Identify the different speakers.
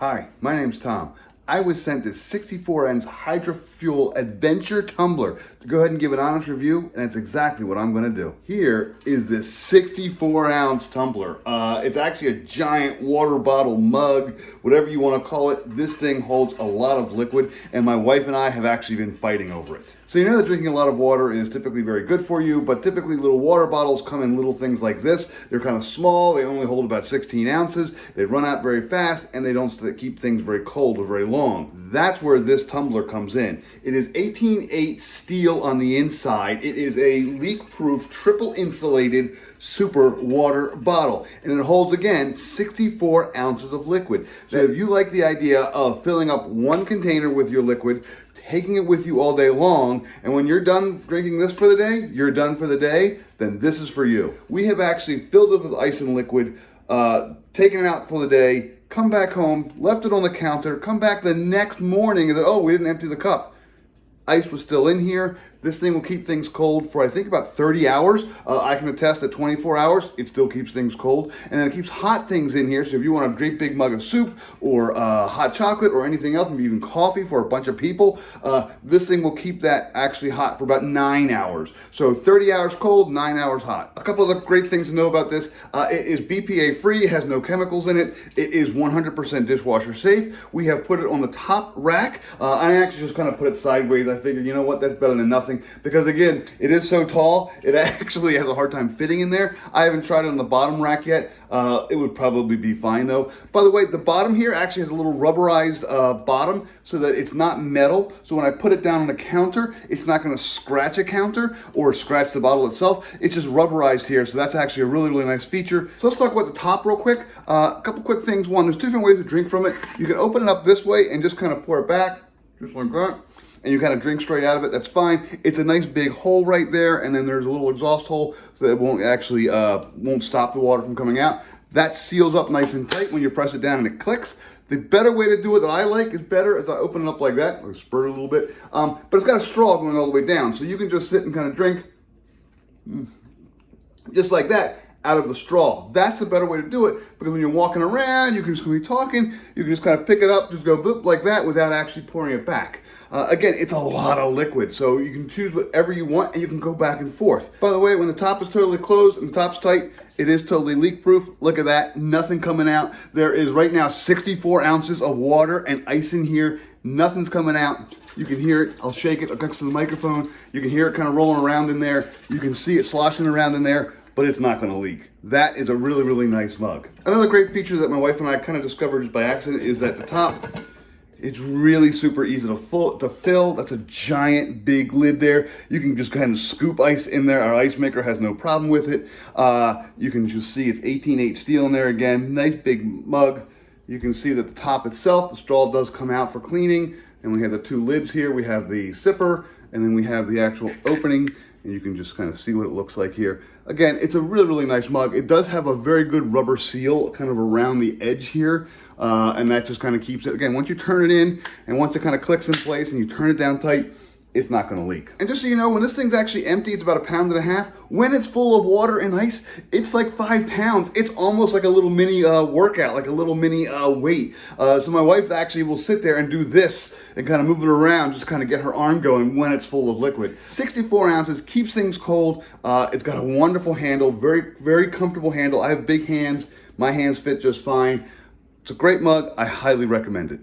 Speaker 1: Hi, my name's Tom. I was sent this 64-ounce Hydraful Adventure Tumbler to go ahead and give an honest review, and that's exactly what I'm going to do. Here is this 64-ounce tumbler. It's actually a giant water bottle mug, whatever you want to call it. This thing holds a lot of liquid, and my wife and I have actually been fighting over it. So you know that drinking a lot of water is typically very good for you, but typically little water bottles come in little things like this. They're kind of small, they only hold about 16 ounces, they run out very fast, and they don't keep things very cold or very long. That's where this tumbler comes in. It is 18/8 steel on the inside. It is a leak-proof, triple insulated super water bottle, and it holds, again, 64 ounces of liquid. So if you like the idea of filling up one container with your liquid, taking it with you all day long, and when you're done drinking this for the day, you're done for the day, then this is for you. We have actually filled it with ice and liquid, taken it out for the day, come back home, left it on the counter, come back the next morning and oh, we didn't empty the cup. Ice was still in here. This thing will keep things cold for, I think, about 30 hours. I can attest that 24 hours, it still keeps things cold. And then it keeps hot things in here, so if you want a great big mug of soup or hot chocolate or anything else, maybe even coffee for a bunch of people, this thing will keep that actually hot for about 9 hours. So 30 hours cold, 9 hours hot. A couple of great things to know about this. It is BPA free, it has no chemicals in it. It is 100% dishwasher safe. We have put it on the top rack. I actually just kind of put it sideways. I figured, you know what, that's better than nothing. Because again, it is so tall, it actually has a hard time fitting in there. I haven't tried it on the bottom rack yet. It would probably be fine though. By the way, the bottom here actually has a little rubberized bottom so that it's not metal. So when I put it down on the counter, it's not gonna scratch a counter or scratch the bottle itself. It's just rubberized here, so that's actually a really, really nice feature. So let's talk about the top real quick. A couple quick things. One, there's two different ways to drink from it. You can open it up this way and just kind of pour it back, just like that. And you kind of drink straight out of it, that's fine. It's a nice big hole right there, and then there's a little exhaust hole so that it won't actually, won't stop the water from coming out. That seals up nice and tight when you press it down and it clicks. The better way to do it that I like is better is I open it up like that, or spurt it a little bit, but it's got a straw going all the way down, so you can just sit and kind of drink, just like that, out of the straw. That's the better way to do it, because when you're walking around, you can just be talking, you can just kind of pick it up, just go boop like that without actually pouring it back. Again, it's a lot of liquid, so you can choose whatever you want and you can go back and forth. By the way, when the top is totally closed and the top's tight, it is totally leak proof. Look at that, nothing coming out. There is right now 64 ounces of water and ice in here. Nothing's coming out. You can hear it, I'll shake it next to the microphone. You can hear it kind of rolling around in there. You can see it sloshing around in there, but it's not gonna leak. That is a really, really nice mug. Another great feature that my wife and I kind of discovered just by accident is that the top, it's really super easy to fill. That's a giant big lid there. You can just kind of scoop ice in there. Our ice maker has no problem with it. You can just see it's 18/8 steel in there again. Nice big mug. You can see that the top itself, the straw does come out for cleaning. And we have the two lids here. We have the sipper, and then we have the actual opening. And you can just kind of see what it looks like here. Again, it's a really, really nice mug. It does have a very good rubber seal kind of around the edge here, and that just kind of keeps it. Again, once you turn it in, and once it kind of clicks in place and you turn it down tight, it's not gonna leak. And just so you know, when this thing's actually empty, it's about 1.5 pounds. When it's full of water and ice, it's like 5 pounds. It's almost like a little mini workout, like a little mini weight. So my wife actually will sit there and do this and kind of move it around, just kind of get her arm going when it's full of liquid. 64 ounces, keeps things cold. It's got a wonderful handle, very, very comfortable handle. I have big hands. My hands fit just fine. It's a great mug. I highly recommend it.